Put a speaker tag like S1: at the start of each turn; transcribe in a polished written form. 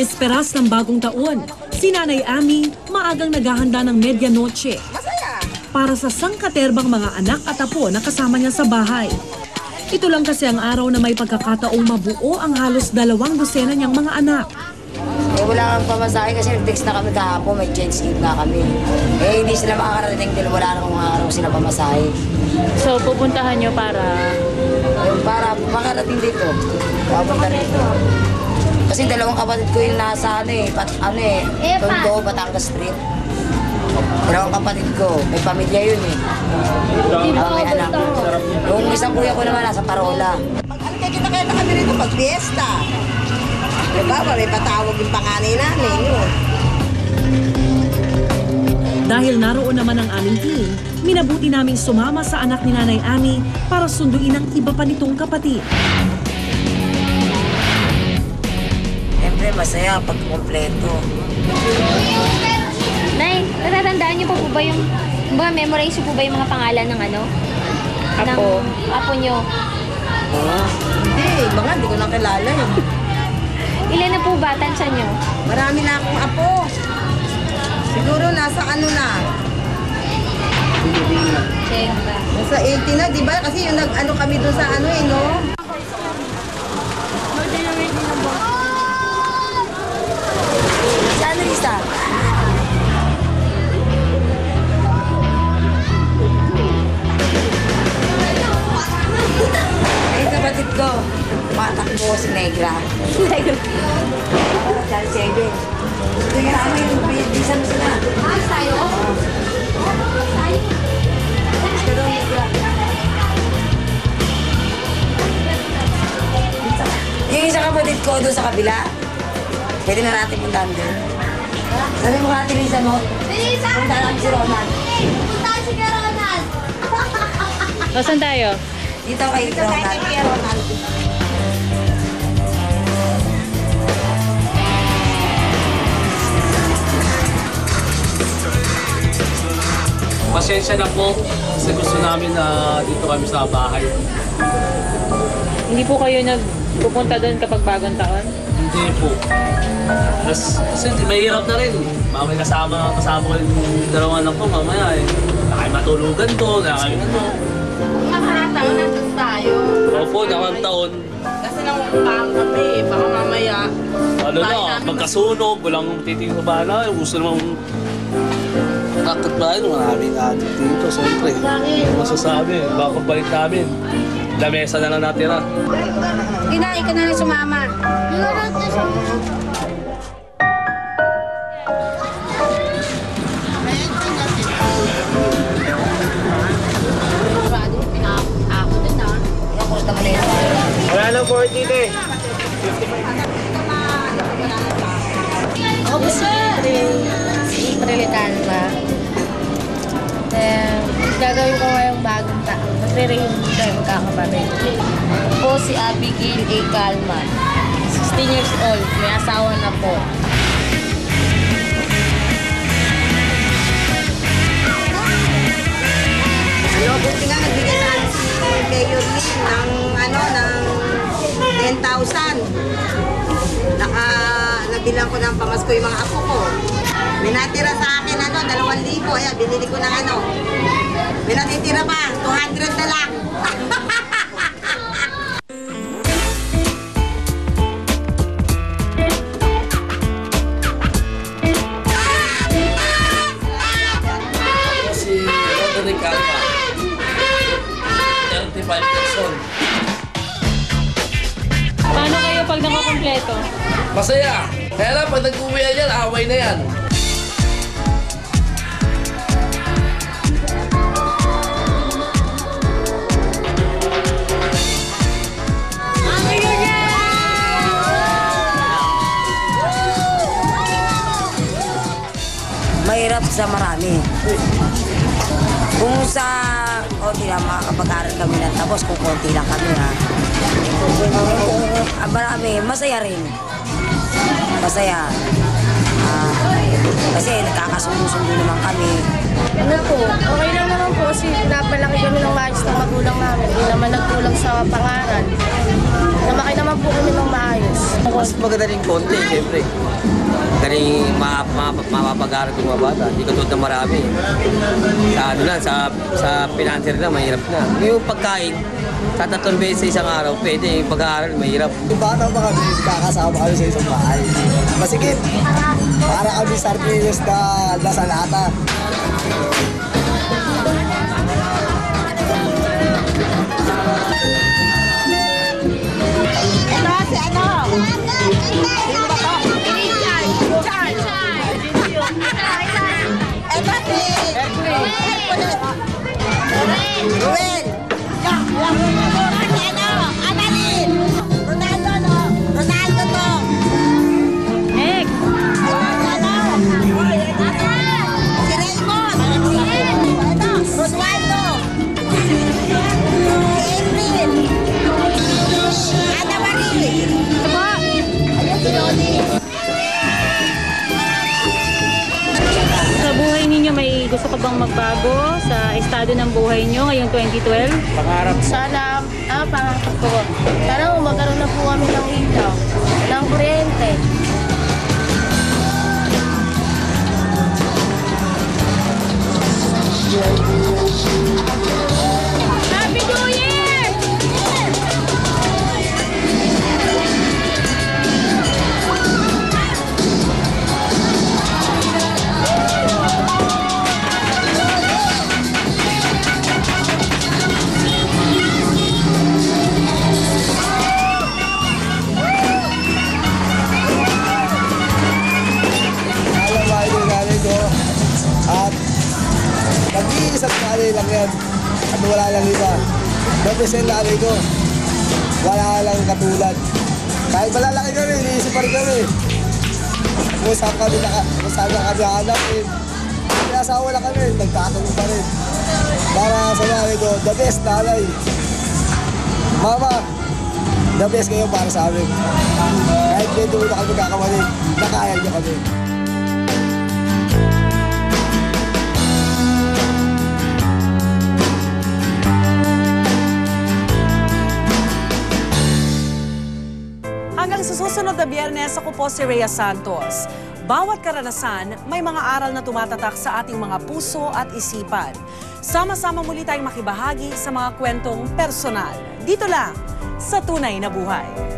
S1: Bisperas ng bagong taon, si Nanay Ami maagang naghahanda ng medianoche para sa sangkaterbang mga anak at apo na kasama niya sa bahay. Ito lang kasi ang araw na may pagkakataong mabuo ang halos 2 dosena niyang mga anak.
S2: Wala kang pamasahe kasi nag-text na kami kahapon, may jet ski na kami. Hindi sila makakarating dahil wala namang mga araw sila pamasahe.
S3: So, pupuntahan nyo para
S2: makarating dito. Papunta rito. Kasi 2 kapatid ko yung nasa Tondo, Batangas Street. 2 kapatid ko, may pamilya yun eh. May anak. Yung isang kuya ko naman nasa Parola.
S4: Kita kaya na kami rito pag fiesta. Diba, may patawag yung panganay namin yun.
S1: Dahil naroon naman ang aming team, minabuti namin sumama sa anak ni Nanay Ami para sunduin ang iba pa nitong kapatid.
S2: Siyempre, masaya pag kompleto.
S5: Nay, natatandaan niyo po ba yung, memorize niyo po ba yung mga pangalan ng
S3: apo?
S5: Ng apo niyo?
S4: Hindi, mga hindi ko na kilala yun.
S5: Ilan na po ba tansya niyo?
S4: Marami na akong apo. Siguro nasa na. Nasa 80 na, di ba? Kasi yung kami doon sa no?
S2: Saan na lista? Ay, kapatid ko. Matakbo si Negra. Negra. Dahil 7. Tingnan namin yung bisa mo sila.
S5: Tayo?
S2: Pero Negra. Yung isang kapatid ko doon sa kabila. Pwede na natin puntahan doon. Sabi mo ka, Lisa, no? Puntahan natin si Ronald.
S5: Punta si Ronald!
S3: Saan tayo?
S2: Dito kay Ronald.
S6: Pasensya na po kasi gusto namin na dito kami sa bahay.
S3: Hindi po kayo nagpupunta doon kapag bagong taon?
S6: Hindi po. Kasi mahirap na rin. Mamaya kasama ko yung 2 anak ko mamaya eh. Nakay matulugan to, nakay
S4: Nakakataon na tayo.
S6: Opo, nakataon.
S4: Kasi nangungupang kami, baka mamaya.
S6: Magkasunog, walang titingin sa bala. Gusto namang takot ba yun? Maraming adik dito, siyempre. Ano masasabi? Baka pagbalik namin. Lamesa na lang natira.
S5: Kinain ka na lang sumama.
S6: Wala lang 40 eh.
S5: Ako po si April Calma. Gagawin ko ngayong bagong taon. Magre-reunion tayo magkakapatid. Ako po si Abigail A. Calma. 16 years old. May asawa na po.
S4: Buti nga nagbigay na si Mayor Lee ng 10,000. Nabilang ko ng pamasko yung mga apo ko. May natira sa akin 2,000. Ayan, binili ko ng May natitira pa, 200 na lang.
S6: Si Roderick Alba. 35 person.
S3: Paano kayo pag nakakompleto?
S6: Masaya. Kaya lang, pag nag-uwi na yan, away na yan.
S2: Mahirap sa marami. Kung sa konti lang makakapag-aral kami ng tapos, kung konti lang kami ha. Kung marami, masaya rin. Masaya. Kasi nagkakasundo-sundo naman kami.
S5: Ano po, okay lang naman po kasi napalaki kami ng maayos ng magulang namin. Hindi naman nagkulang sa pangaral. Namaki naman po kami ng maayos.
S7: Mas maganda rin konti, siyempre. Galing mapapag-aral yung mga bata. Hindi katulad ng marami. Sa ano lang, sa pinanser lang, mahirap na. Yung pagkain, sa 3 beses sa isang araw, pwede. Yung pag-aaral, mahirap.
S8: Yung bata ba kami, kakasama kami sa isang bahay. Masikip. Para kami sardinas na nasa lata.
S4: Ito si ano? Sino ba to? Ito si Hercules. Ruel. Si ano? Annalyn. Ronaldo, no? Ronaldo to.
S3: Next!
S4: Ano? Si Raymond. Ito, Ronaldo. Si April. Ana Marie. Ayan si Loli.
S3: Sa buhay ninyo, may gusto ka bang magbago sa estado ng buhay nyo ngayong 2012?
S5: Sana, pangarap ko. Sana magkaroon na po kami ng ilaw, ng kuryente. Happy New Year!
S8: Alam ba yung nanay ko? At nag-iisang nanay lang yan. At wala lang iba. Nabis yung nanay ko. Wala lang katulad. Kahit malalaki kami, iniisip pa rin kami. Kung saan kami hanapin. Kaya asawa lang kami, nagtatanong pa rin. Para sa nanay ko, the best nanay. Mama, the best kayo para sa amin. Kahit medyo na kami kakamali, nakaya niyo kami.
S1: Hanggang sa susunod na Biyernes, ako po si Rhea Santos. Bawat karanasan, may mga aral na tumatatak sa ating mga puso at isipan. Sama-sama muli tayong makibahagi sa mga kwentong personal. Dito lang, sa Tunay na Buhay.